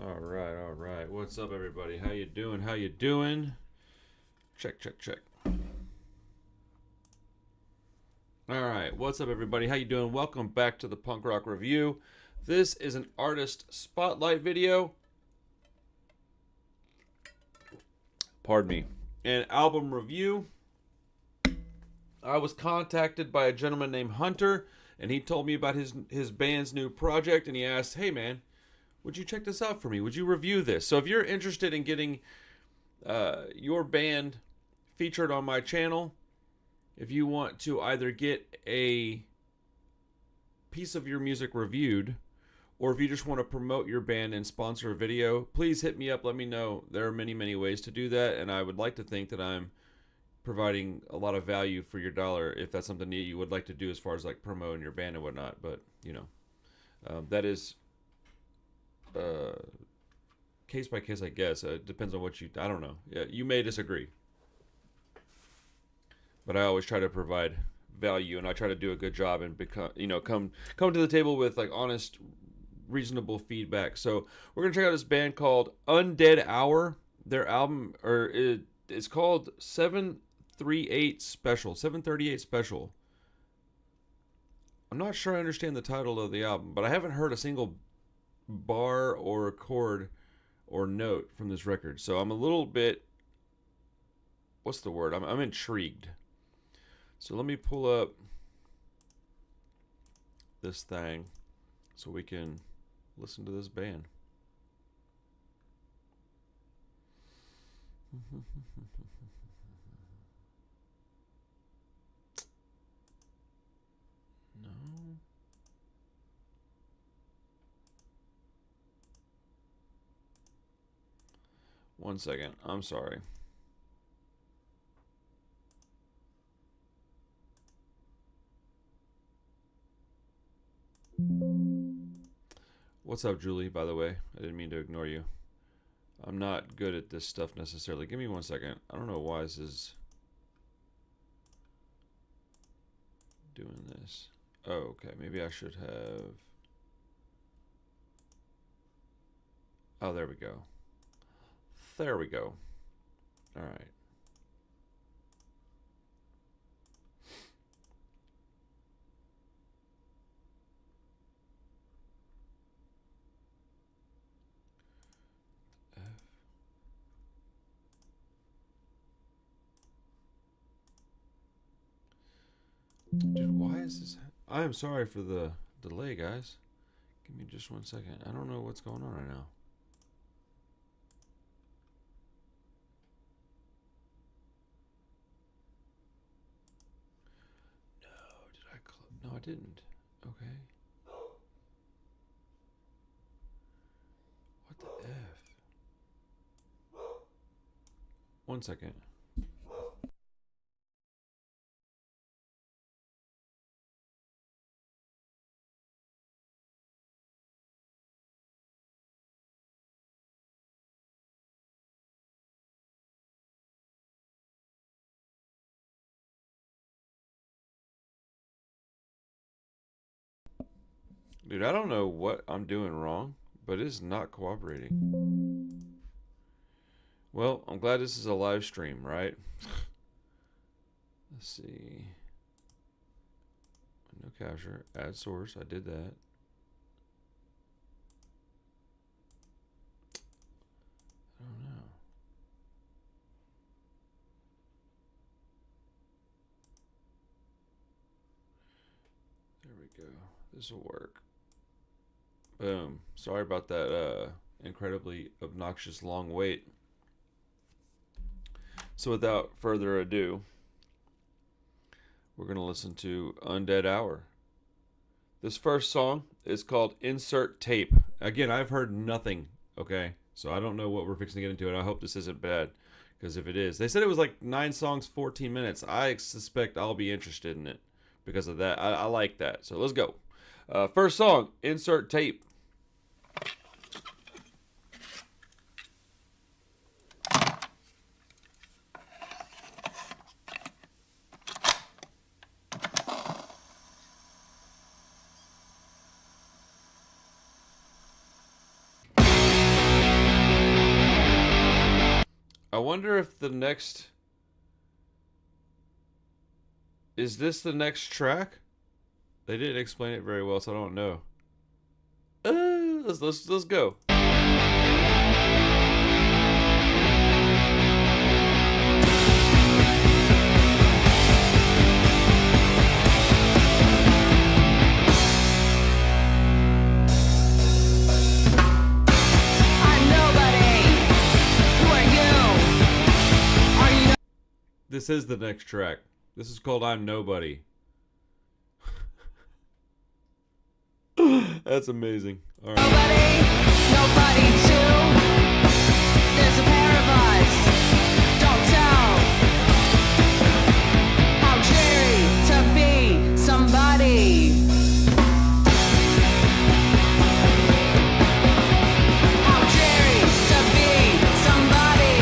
All right. What's up, everybody? How you doing? How you doing? Check, check, check. All right. What's up, everybody? How you doing? Welcome back to the Punk Rock Review. This is an artist spotlight video. Pardon me. An album review. I was contacted by a gentleman named Hunter, and he told me about his band's new project, and he asked, "Hey, man, would you check this out for me? Would you review this?" So if you're interested in getting your band featured on my channel, if you want to either get a piece of your music reviewed, or if you just want to promote your band and sponsor a video, please hit me up. Let me know. There are many, many ways to do that, and I would like to think that I'm providing a lot of value for your dollar if that's something that you would like to do as far as like promoting your band and whatnot. But, you know, that is case by case, I guess. It depends on what I don't know. Yeah, you may disagree, but I always try to provide value, and I try to do a good job and come to the table with like honest, reasonable feedback. So we're gonna check out this band called UNDEAD HOUR. Their album it's called 738 Special. 738 Special. I'm not sure I understand the title of the album, but I haven't heard a single bar or chord or note from this record. So I'm a little bit, what's the word? I'm intrigued. So let me pull up this thing so we can listen to this band. No. One second. I'm sorry. What's up, Julie, by the way? I didn't mean to ignore you. I'm not good at this stuff necessarily. Give me 1 second. I don't know why this is doing this. Oh, okay. Maybe I should have... Oh, there we go. There we go. All right. Dude, why is this? I am sorry for the delay, guys. Give me just 1 second. I don't know what's going on right now. No, did I? No, I didn't. Okay. What the F? 1 second. Dude, I don't know what I'm doing wrong, but it's not cooperating. Well, I'm glad this is a live stream, right? Let's see. No capture. Add source. I did that. I don't know. There we go. This will work. Boom. Sorry about that incredibly obnoxious long wait. So without further ado, we're going to listen to UNDEAD HOUR. This first song is called Insert Tape. Again, I've heard nothing, okay? So I don't know what we're fixing to get into, and I hope this isn't bad, because if it is... They said it was like 9 songs, 14 minutes. I suspect I'll be interested in it because of that. I like that. So let's go. First song, Insert Tape. wonder if the next... Is this the next track? They didn't explain it very well, so I don't know. Let's go. This is the next track. This is called I'm Nobody. That's amazing. All right. Nobody to. There's a pair of us. Don't tell. How Jerry to be somebody. How Jerry to be somebody.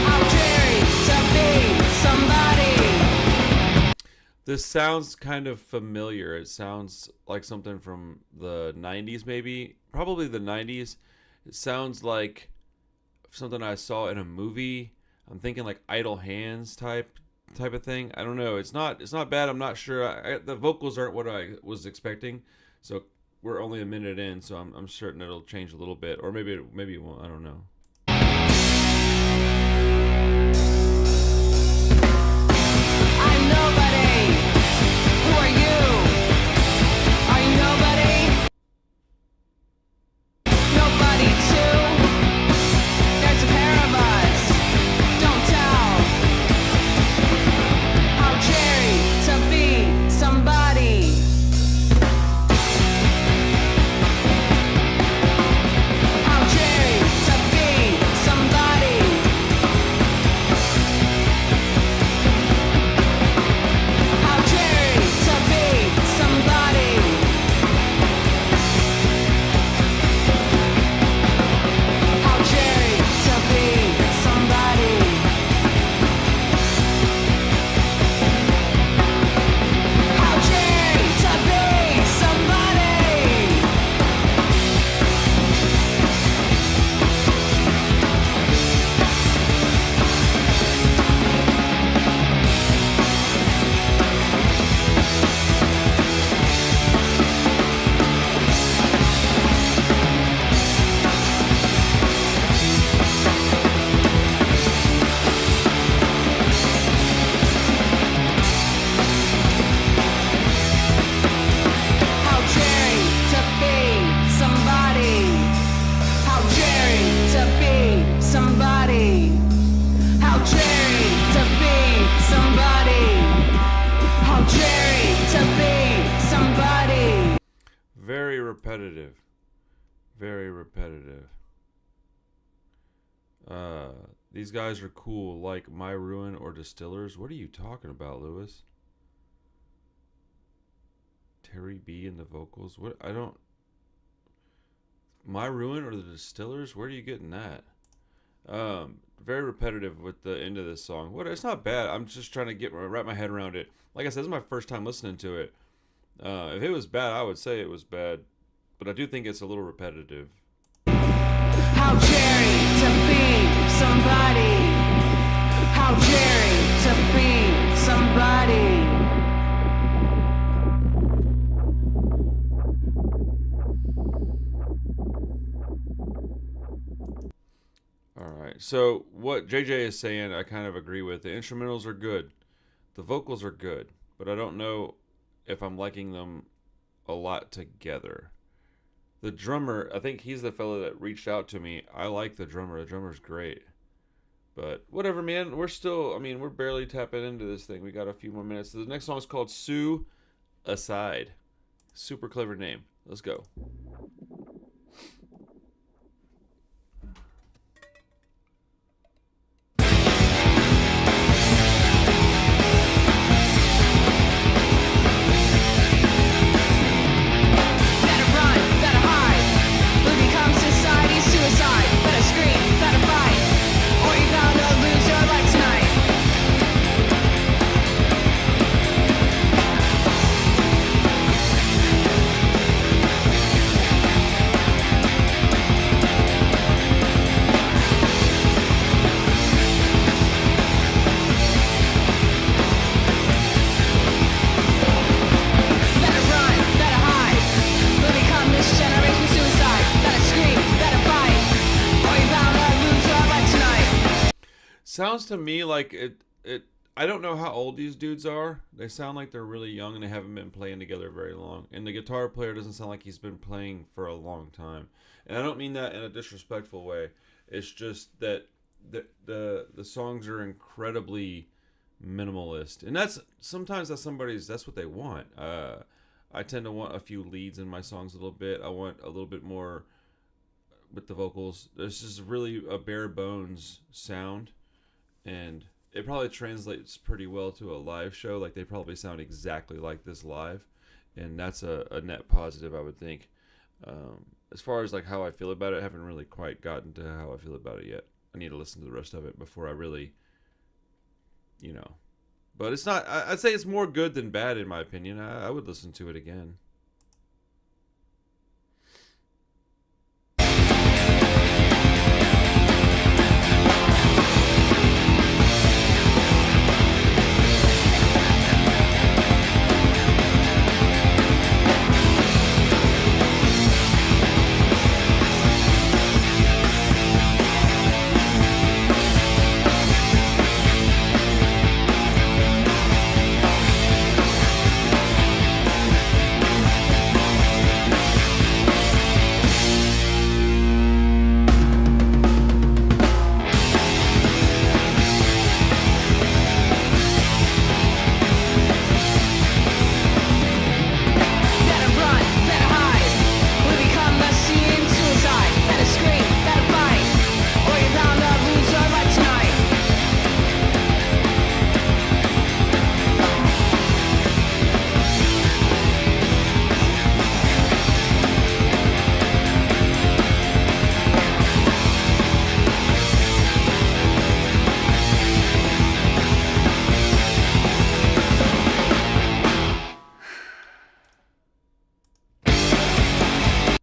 How Jerry to be somebody. This sounds kind of familiar. It sounds like something from the 90s, maybe. Probably the 90s. It sounds like something I saw in a movie. I'm thinking like Idle Hands type of thing. I don't know. It's not bad. I'm not sure. The vocals aren't what I was expecting. So we're only a minute in, so I'm certain it'll change a little bit, or maybe it won't. I don't know. I'm nobody. Who are you? Are you nobody? Nobody too. There's a pair of us. Don't tell. How Jerry to be somebody. How Jerry to be somebody. How Jerry to be somebody. How Jerry to be somebody. How Jerry to be somebody. How Jerry to be somebody. How Jerry to be somebody. How Jerry to be somebody. How Jerry to be somebody. Very repetitive. Very repetitive. These guys are cool, like My Ruin or Distillers. What are you talking about, Lewis? Terry B in the vocals. What? I don't. My Ruin or the Distillers? Where are you getting that? Very repetitive with the end of this song. What? It's not bad. I'm just trying to wrap my head around it. Like I said, this is my first time listening to it. If it was bad, I would say it was bad, but I do think it's a little repetitive. How Jerry to be somebody. How Jerry to be somebody. All right. So what JJ is saying, I kind of agree with. The instrumentals are good. The vocals are good, but I don't know if I'm liking them a lot together. The drummer, I think he's the fellow that reached out to me. I like the drummer. The drummer's great. But whatever, man. We're still, we're barely tapping into this thing. We got a few more minutes. The next song is called Sue Aside. Super clever name. Let's go. How Sounds to me like it. I don't know how old these dudes are. They sound like they're really young and they haven't been playing together very long. And the guitar player doesn't sound like he's been playing for a long time. And I don't mean that in a disrespectful way. It's just that the songs are incredibly minimalist, and that's what they want. I tend to want a few leads in my songs a little bit. I want a little bit more with the vocals. This is really a bare bones sound, and it probably translates pretty well to a live show. Like, they probably sound exactly like this live, and that's a net positive, I would think. As far as like how I feel about it, I haven't really quite gotten to how I feel about it yet. I need to listen to the rest of it before I really, But it's not. I'd say it's more good than bad in my opinion. I would listen to it again. Better run, better hide. We become the scene, suicide. Better scream, better fight, or you're bound to lose your life tonight.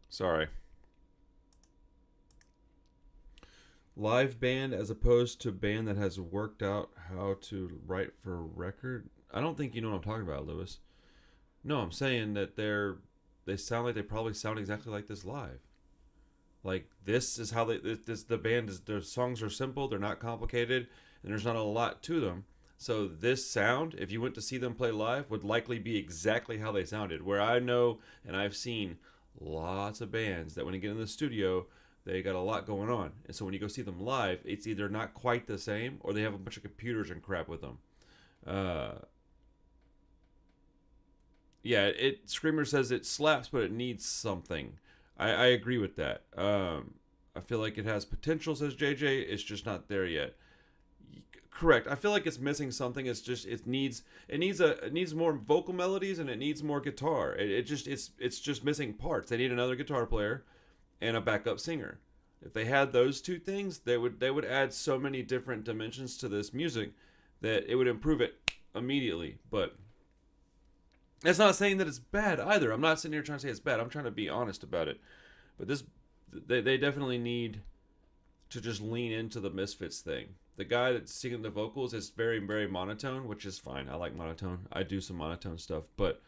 Sorry. Live band as opposed to band that has worked out how to write for a record. I don't think you know what I'm talking about, Lewis. No, I'm saying that they sound like they probably sound exactly like this live. Like, this is how the band is. Their songs are simple, they're not complicated, and there's not a lot to them. So this sound, if you went to see them play live, would likely be exactly how they sounded. Where I know and I've seen lots of bands that when you get in the studio, they got a lot going on. And so when you go see them live, it's either not quite the same or they have a bunch of computers and crap with them. Screamer says it slaps, but it needs something. I agree with that. I feel like it has potential, says JJ. It's just not there yet. Correct. I feel like it's missing something. It needs more vocal melodies and it needs more guitar. It's just missing parts. They need another guitar player and a backup singer. If they had those two things, they would add so many different dimensions to this music that it would improve it immediately. But that's not saying that it's bad either. I'm not sitting here trying to say it's bad. I'm trying to be honest about it. But they definitely need to just lean into the Misfits thing. The guy that's singing the vocals is very, very monotone, which is fine. I like monotone. I do some monotone stuff. But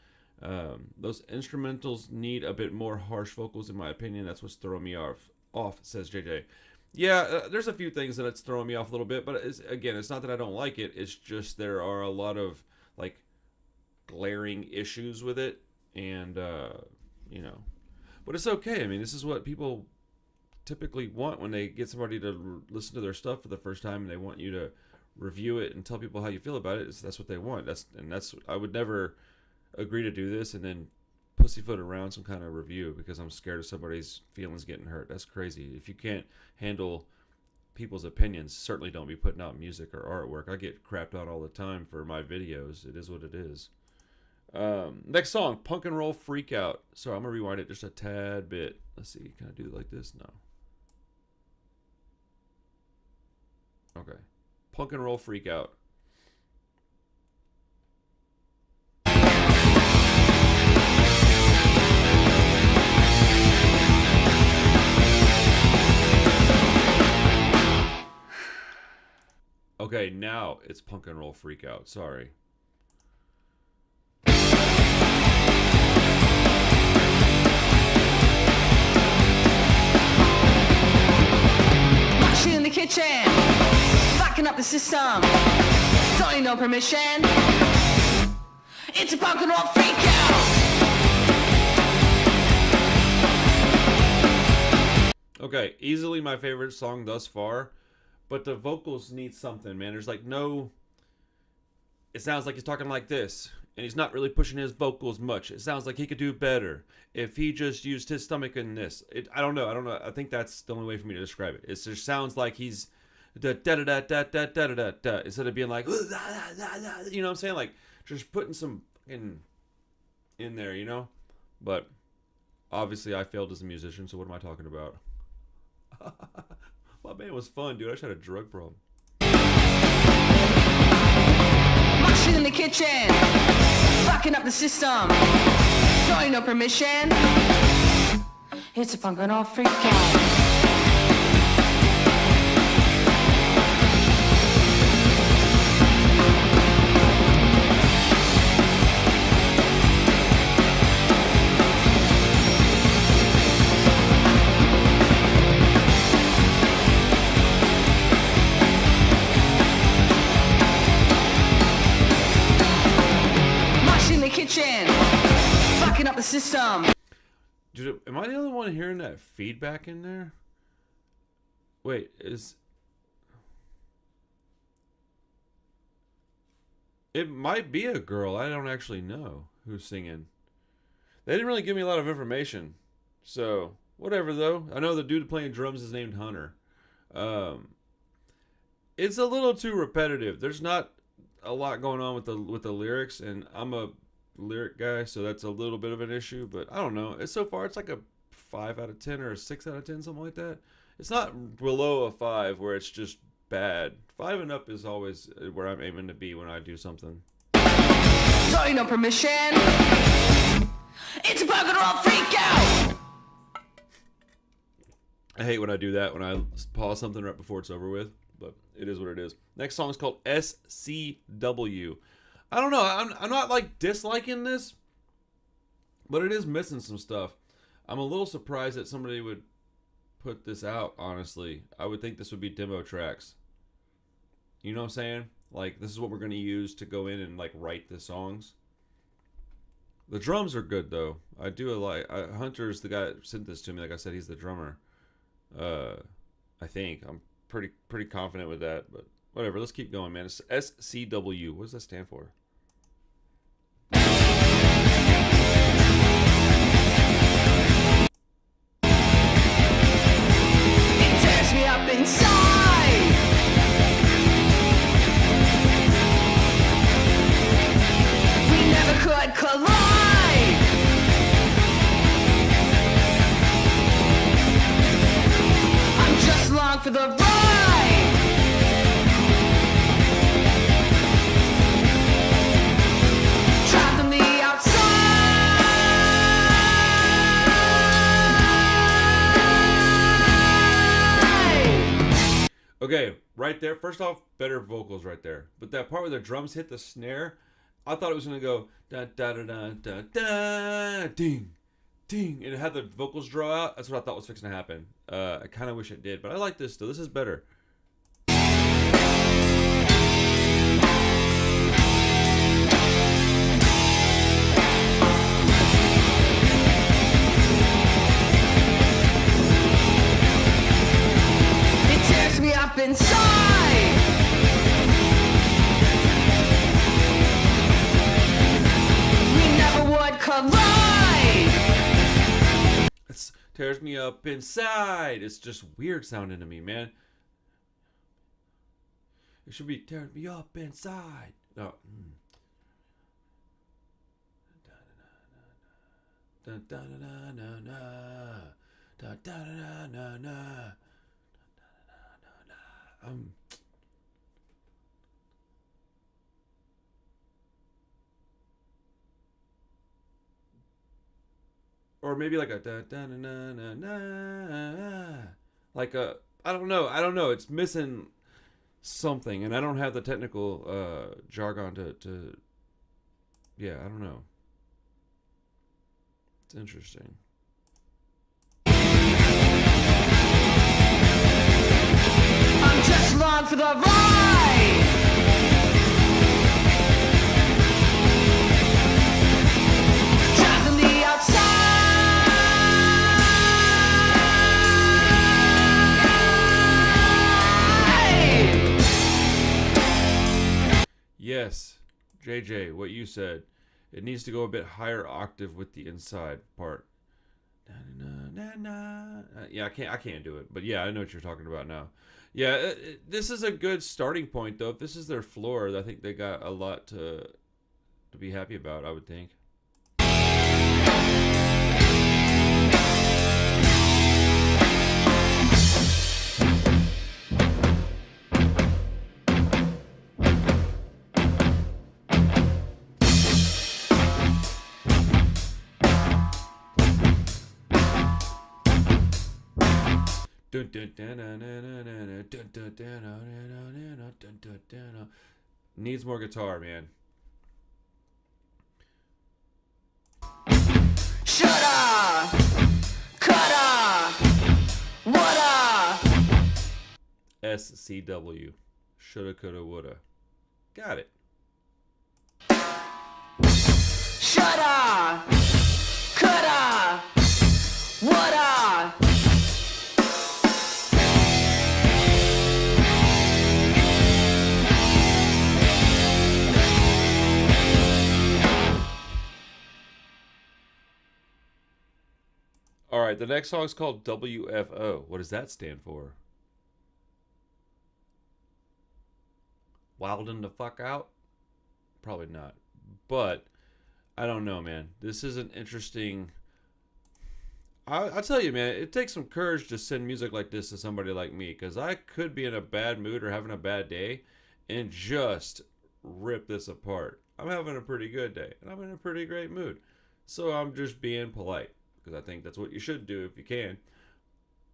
those instrumentals need a bit more harsh vocals, in my opinion. That's what's throwing me off, says JJ. Yeah, there's a few things that it's throwing me off a little bit. But it's not that I don't like it. It's just there are a lot of, like, glaring issues with it. And, But it's okay. I mean, this is what people typically want when they get somebody to listen to their stuff for the first time, and they want you to review it and tell people how you feel about it. That's what they want. I would never agree to do this and then pussyfoot around some kind of review because I'm scared of somebody's feelings getting hurt. That's crazy. If you can't handle people's opinions, certainly don't be putting out music or artwork. I get crapped on all the time for my videos. It is what it is. Next song, Punk and Roll Freak Out. Sorry, I'm gonna rewind it just a tad bit. Let's see, can I do it like this? No. Okay. Punk and Roll Freak Out. Okay, now it's Punk and Roll Freak Out. Sorry. In the kitchen, backing up the system. Don't need no permission. It's a punk and roll freak out. Okay, easily my favorite song thus far, but the vocals need something, man. There's like no... It sounds like he's talking like this, and he's not really pushing his vocals much. It sounds like he could do better if he just used his stomach in this. I don't know. I think that's the only way for me to describe it. It just sounds like he's da da da da da da da da instead of being like, you know what I'm saying? Like just putting some in there, you know. But obviously, I failed as a musician. So what am I talking about? My band was fun, dude. I just had a drug problem. Mushing in the kitchen, fucking up the system. Don't need no permission. It's a punk and all freak out. Fucking up the system. Dude, am I the only one hearing that feedback in there? Wait, it might be a girl. I don't actually know who's singing. They didn't really give me a lot of information. So, whatever though. I know the dude playing drums is named Hunter. It's a little too repetitive. There's not a lot going on with the lyrics, and I'm a lyric guy, so that's a little bit of an issue, but I don't know. So far it's like a 5 out of 10 or a 6 out of 10, something like that. It's not below a 5 where it's just bad. 5 and up is always where I'm aiming to be when I do something. Don't need no permission. It's a bug and roll freak out. I hate when I do that, when I pause something right before it's over with, but it is what it is. Next song is called SCW. I don't know. I'm not like disliking this, but it is missing some stuff. I'm a little surprised that somebody would put this out, honestly. I would think this would be demo tracks. You know what I'm saying? Like, this is what we're going to use to go in and like write the songs. The drums are good though. I do like Hunter's the guy that sent this to me. Like I said, he's the drummer. I think I'm pretty confident with that, but whatever. Let's keep going, man. It's SCW. What does that stand for? It tears me up inside. We never could collide. I'm just along for the ride. Trapped on the outside. Okay, right there. First off, better vocals right there. But that part where the drums hit the snare, I thought it was gonna go da da da da da da ding, ding, and it had the vocals draw out. That's what I thought was fixing to happen. I kind of wish it did, but I like this though. This is better. It tears me up inside. We never would collide. It tears me up inside. It's just weird sounding to me, man. It should be tearing me up inside. No. Da da da da da da da da da da. Or maybe like a da da na na na, like a I don't know. It's missing something, and I don't have the technical jargon to. Yeah, I don't know. It's interesting. I'm just along for the ride. Yes, JJ, what you said. It needs to go a bit higher octave with the inside part. Yeah, I can't do it, but yeah, I know what you're talking about now. Yeah, this is a good starting point though. If this is their floor, I think they got a lot to be happy about, I would think. Needs more guitar, man. Shoulda, coulda, woulda. SCW. Shoulda, coulda, woulda. Got it. Shoulda, coulda, woulda. All right, the next song is called WFO. What does that stand for? Wildin' the fuck out? Probably not. But I don't know, man. This is an interesting. I'll tell you, man, it takes some courage to send music like this to somebody like me, because I could be in a bad mood or having a bad day and just rip this apart. I'm having a pretty good day and I'm in a pretty great mood. So I'm just being polite, because I think that's what you should do if you can.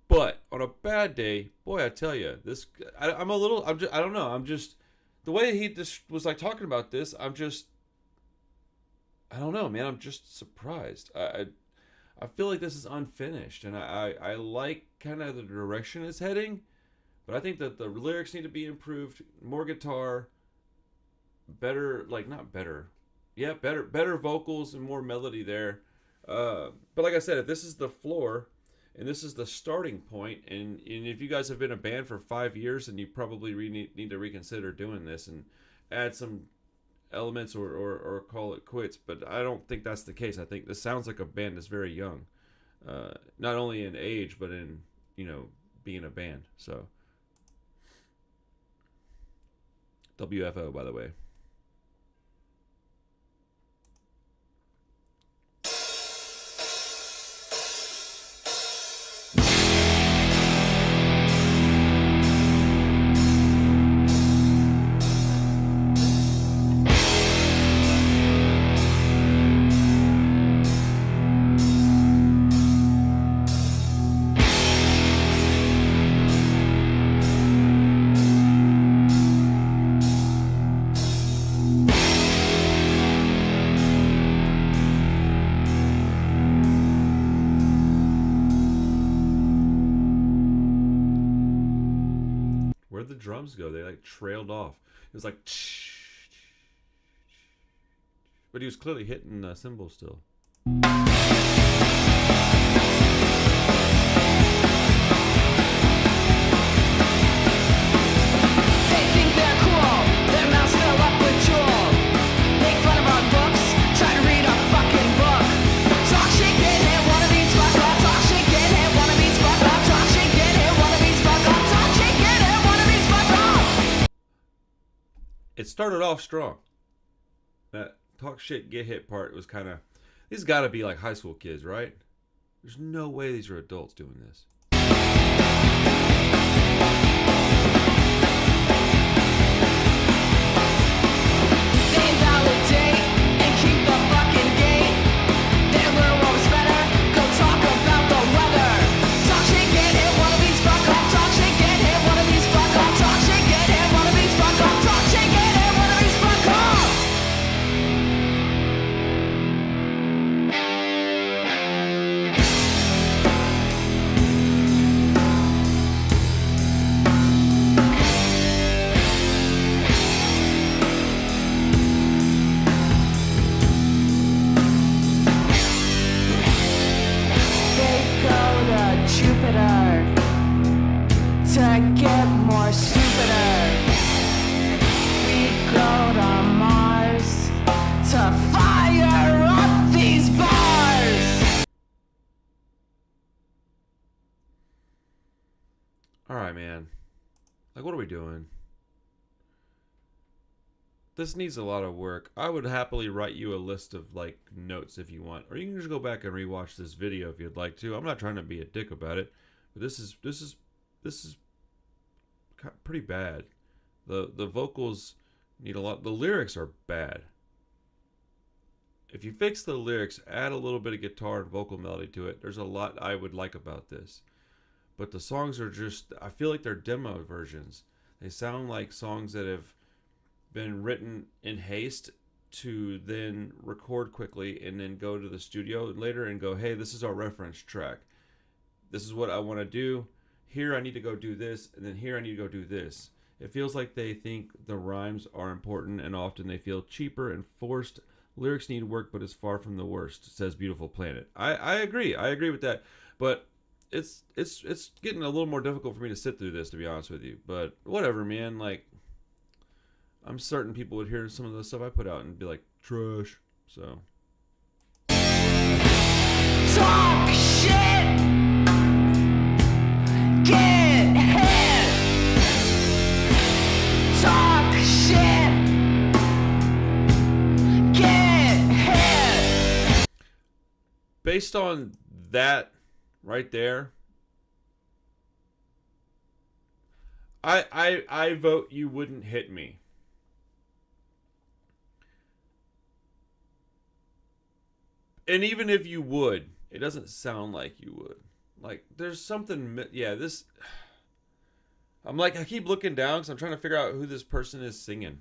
But on a bad day, boy, I tell you, this I don't know. I'm just the way he just was like talking about this. I don't know, man. I'm just surprised. I feel like this is unfinished, and I like kind of the direction it's heading, but I think that the lyrics need to be improved. More guitar, better, like not better, yeah, better vocals and more melody there. But like I said, if this is the floor and this is the starting point, and if you guys have been a band for 5 years, then you probably need to reconsider doing this and add some elements or call it quits. But I don't think that's the case. I think this sounds like a band that's very young, not only in age but in being a band. So WFO, by the way. Where'd the drums go? They like trailed off. It was like, but he was clearly hitting cymbals still. They think they're cool, their mouths fill up with drool. Make fun of our books, try to read our fucking book. Talk shit, get hit, wannabes, fuck off. Talk shit, get hit, wannabes, fuck off. Talk shit, get hit, wannabes, fuck off. Talk shit, get hit, wannabes, fuck off. It started off strong. That talk shit, get hit part was kind of. These got to be like high school kids, right? There's no way these are adults doing this. They invalidate and keep the fucking gate. They learn what was better, go talk about the weather. Talk shit, get hit, wannabes, fuck off. Talk shit, get hit, wannabes, fuck off. Talk shit, get hit, wannabes, fuck off. Talk shit, get hit, wannabes, fuck off. what are we doing? This needs a lot of work. I would happily write you a list of like notes if you want, or you can just go back and rewatch this video if you'd like to. I'm not trying to be a dick about it, but this is pretty bad. The vocals need a lot. The lyrics are bad. If you fix the lyrics, add a little bit of guitar and vocal melody to it, there's a lot I would like about this. But the songs are just, I feel like they're demo versions. They sound like songs that have been written in haste to then record quickly and then go to the studio later and go, hey, this is our reference track. This is what I want to do. Here I need to go do this, and then here I need to go do this. It feels like they think the rhymes are important, and often they feel cheaper and forced. Lyrics need work, but it's far from the worst, says Beautiful Planet. I agree. I agree with that. But it's getting a little more difficult for me to sit through this, to be honest with you. But whatever, man. Like, I'm certain people would hear some of the stuff I put out and be like, trash. So. Talk shit. Get hit. Talk shit. Get hit. Based on that right there, I vote you wouldn't hit me. And even if you would, it doesn't sound like you would. Like, there's something, yeah, this, I'm like, I keep looking down because I'm trying to figure out who this person is singing.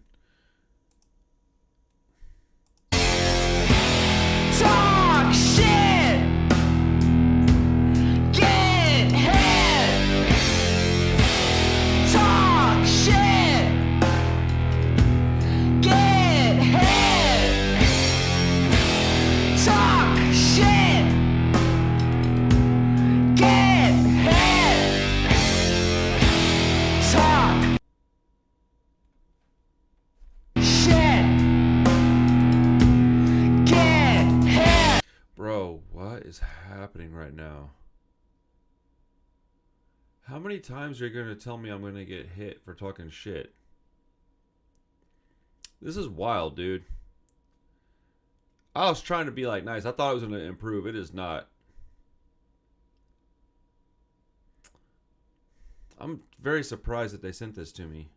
Talk shit. Get hit. Talk shit. Get hit. Talk shit. Get hit. Talk shit. Get hit. Bro, what is happening right now? How many times are you going to tell me I'm going to get hit for talking shit? This is wild, dude. I was trying to be like nice. I thought it was going to improve. It is not. I'm very surprised that they sent this to me.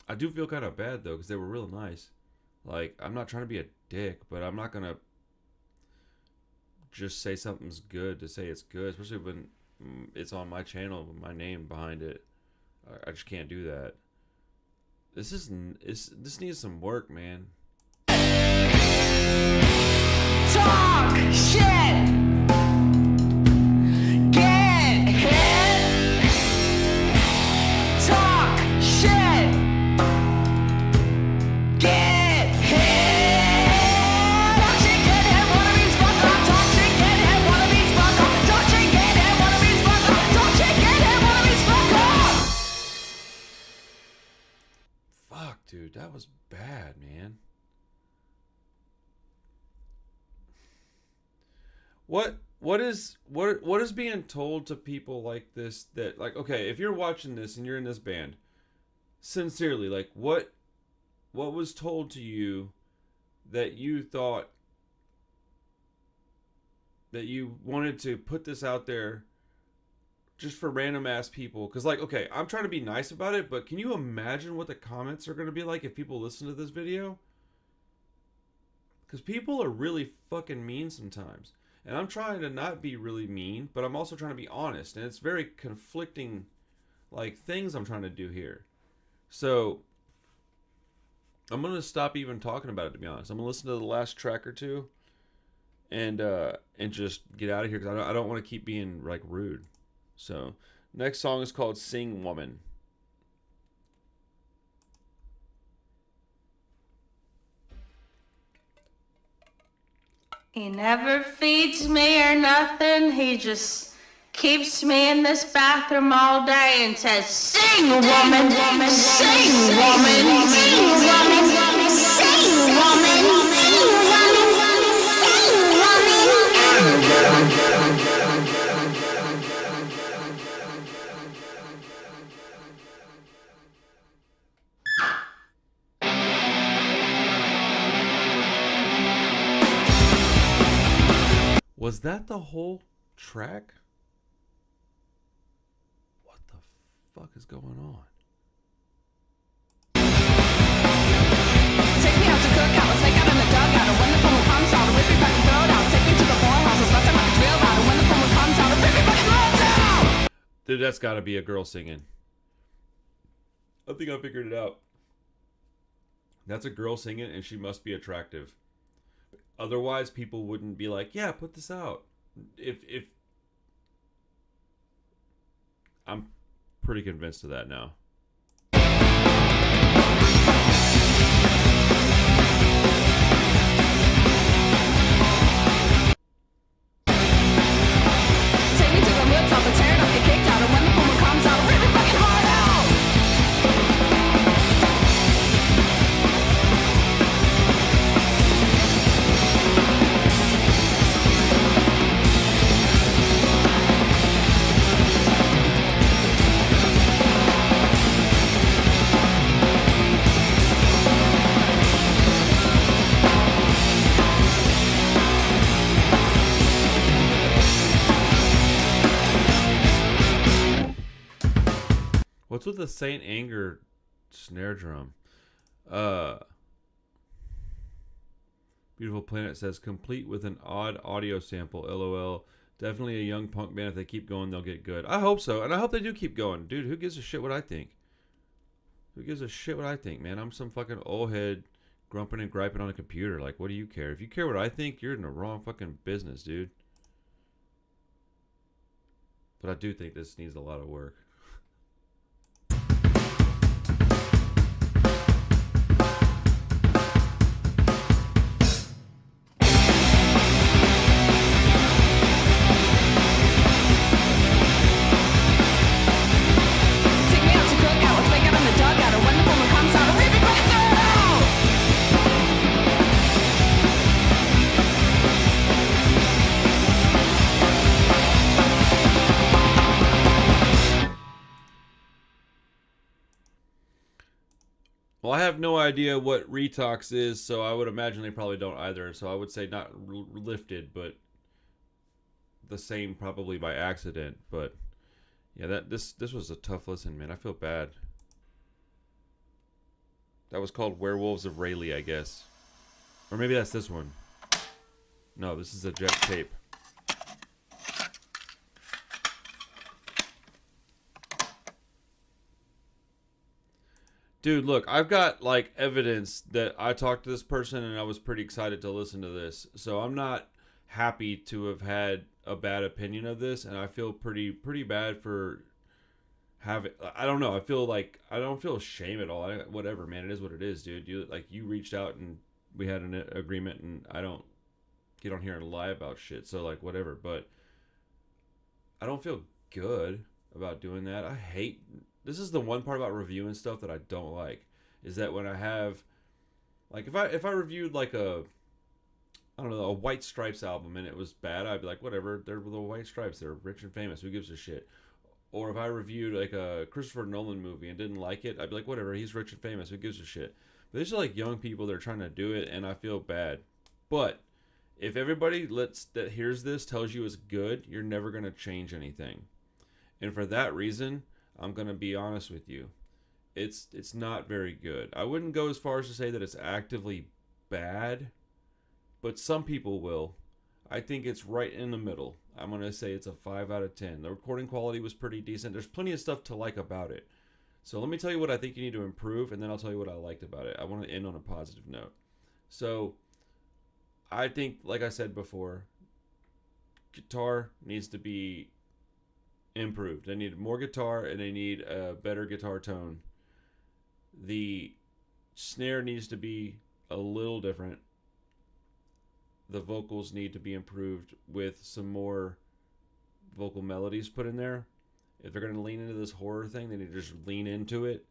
I do feel kind of bad though, because they were real nice. Like, I'm not trying to be a dick, but I'm not gonna just say something's good to say it's good, especially when it's on my channel with my name behind it. I just can't do that. This needs some work, man. Talk shit. Get hit. Talk shit. Get hit. Talk shit, get hit. Wannabes fuck up. Talk shit, get hit. Wannabes fuck up. Talk shit, get hit. Wannabes fuck up. Talk shit, get hit. Wannabes fuck up. Fuck, dude, that was bad, man. What is being told to people like this, that, like, okay, if you're watching this and you're in this band, sincerely, like, what was told to you that you thought that you wanted to put this out there just for random ass people? Because, like, okay, I'm trying to be nice about it, but can you imagine what the comments are going to be like if people listen to this video? Because people are really fucking mean sometimes. And I'm trying to not be really mean, but I'm also trying to be honest. And it's very conflicting, like, things I'm trying to do here. So I'm going to stop even talking about it, to be honest. I'm going to listen to the last track or two and just get out of here, because I don't want to keep being, like, rude. So next song is called Sing Woman. He never feeds me or nothing. He just keeps me in this bathroom all day and says, "Sing, woman, woman, sing, woman, sing, woman, sing, woman, sing, woman, sing, woman." Was that the whole track? What the fuck is going on? Take me out to cook out, let's make out in the dugout. And when the phone comes out, rip your fucking throat out. Take me to the whorehouse, let's let them have a drill out. And when the phone comes out, rip your fucking throat out. Dude, that's got to be a girl singing. I think I figured it out. That's a girl singing, and she must be attractive. Otherwise, people wouldn't be like, "Yeah, put this out." If I'm pretty convinced of that now. Take me to the roots, I'll tear it up, get kicked out. And when the phone comes out, rip your fucking heart out. What's with the Saint Anger snare drum? Beautiful Planet says, complete with an odd audio sample, LOL. Definitely a young punk band. If they keep going, they'll get good. I hope so, and I hope they do keep going. Dude, who gives a shit what I think? Who gives a shit what I think, man? I'm some fucking old head grumping and griping on a computer. Like, what do you care? If you care what I think, you're in the wrong fucking business, dude. But I do think this needs a lot of work. Take me out to cook out, let's make out in the dugout. And when the phone comes out, rip your fucking throat out. Well, I have no idea what Retox is, so I would imagine they probably don't either. So I would say not lifted, but the same probably by accident. But yeah, this was a tough listen, man. I feel bad. That was called Werewolves of Rayleigh, I guess. Or maybe that's this one. No, this is a Jet tape. Dude, look, I've got like evidence that I talked to this person and I was pretty excited to listen to this. So I'm not happy to have had a bad opinion of this, and I feel pretty bad for having. I don't know. I feel like I don't feel shame at all. Whatever, man. It is what it is, dude. You reached out and we had an agreement, and I don't get on here and lie about shit. So like whatever, but I don't feel good about doing that. I hate. This is the one part about reviewing stuff that I don't like, is that when I have, like, if I reviewed like a White Stripes album and it was bad, I'd be like, whatever, they're the White Stripes, they're rich and famous, who gives a shit? Or if I reviewed like a Christopher Nolan movie and didn't like it, I'd be like, whatever, he's rich and famous, who gives a shit? But these are like young people that are trying to do it, and I feel bad. But if everybody that hears this tells you it's good, you're never gonna change anything. And for that reason, I'm going to be honest with you. It's not very good. I wouldn't go as far as to say that it's actively bad, but some people will. I think it's right in the middle. I'm going to say it's a 5 out of 10. The recording quality was pretty decent. There's plenty of stuff to like about it. So let me tell you what I think you need to improve, and then I'll tell you what I liked about it. I want to end on a positive note. So I think, like I said before, guitar needs to be improved. They need more guitar, and they need a better guitar tone. The snare needs to be a little different. The vocals need to be improved with some more vocal melodies put in there. If they're going to lean into this horror thing, they need to just lean into it.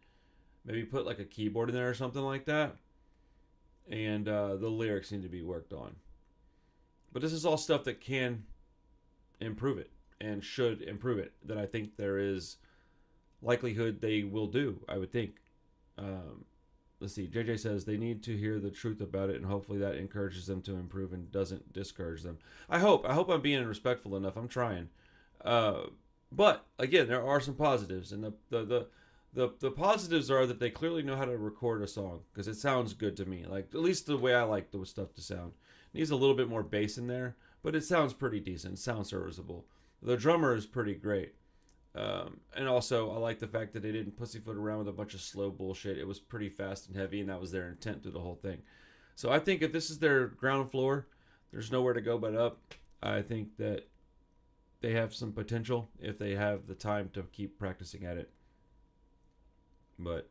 Maybe put like a keyboard in there or something like that. And the lyrics need to be worked on. But this is all stuff that can improve it and should improve it, that I think there is likelihood they will do, I would think. let's see. JJ says they need to hear the truth about it, and hopefully that encourages them to improve and doesn't discourage them. I hope I'm being respectful enough. I'm trying. But again, there are some positives, and the positives are that they clearly know how to record a song because it sounds good to me. Like, at least the way I like the stuff to sound. It needs a little bit more bass in there, but it sounds pretty decent. It sounds serviceable. The drummer is pretty great. And also, I like the fact that they didn't pussyfoot around with a bunch of slow bullshit. It was pretty fast and heavy, and that was their intent through the whole thing. So I think if this is their ground floor, there's nowhere to go but up. I think that they have some potential if they have the time to keep practicing at it. But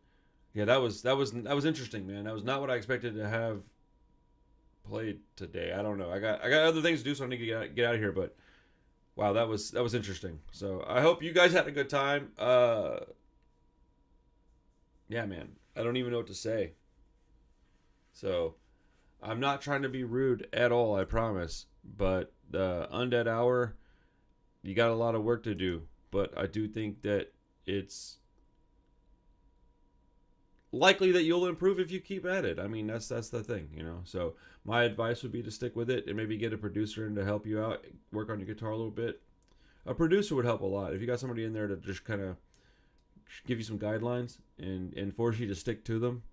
yeah, that was interesting, man. That was not what I expected to have played today. I don't know. I got other things to do, so I need to get out of here. But wow, that was interesting. So I hope you guys had a good time. Yeah, man. I don't even know what to say. So I'm not trying to be rude at all, I promise. But the Undead Hour, you got a lot of work to do. But I do think that it's likely that you'll improve if you keep at it. I mean, that's the thing, you know. So my advice would be to stick with it and maybe get a producer in to help you out, work on your guitar a little bit. A producer would help a lot. If you got somebody in there to just kind of give you some guidelines and force you to stick to them,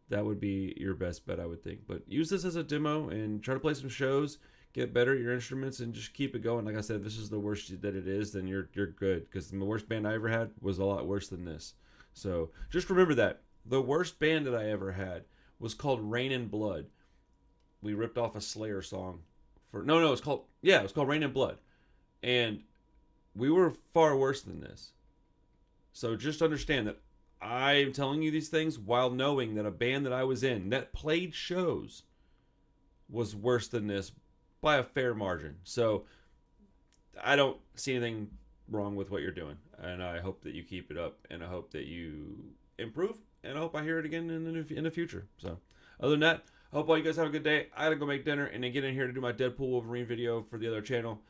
that would be your best bet, I would think. But use this as a demo and try to play some shows, get better at your instruments, and just keep it going. Like I said, if this is the worst that it is, then you're good. Because the worst band I ever had was a lot worse than this. So just remember that. The worst band that I ever had was called Rain and Blood. We ripped off a Slayer song for it was called Rain and Blood. And we were far worse than this. So just understand that I'm telling you these things while knowing that a band that I was in that played shows was worse than this by a fair margin. So I don't see anything wrong with what you're doing. And I hope that you keep it up, and I hope that you improve. And I hope I hear it again in the future. So, other than that, I hope all you guys have a good day. I gotta go make dinner and then get in here to do my Deadpool Wolverine video for the other channel.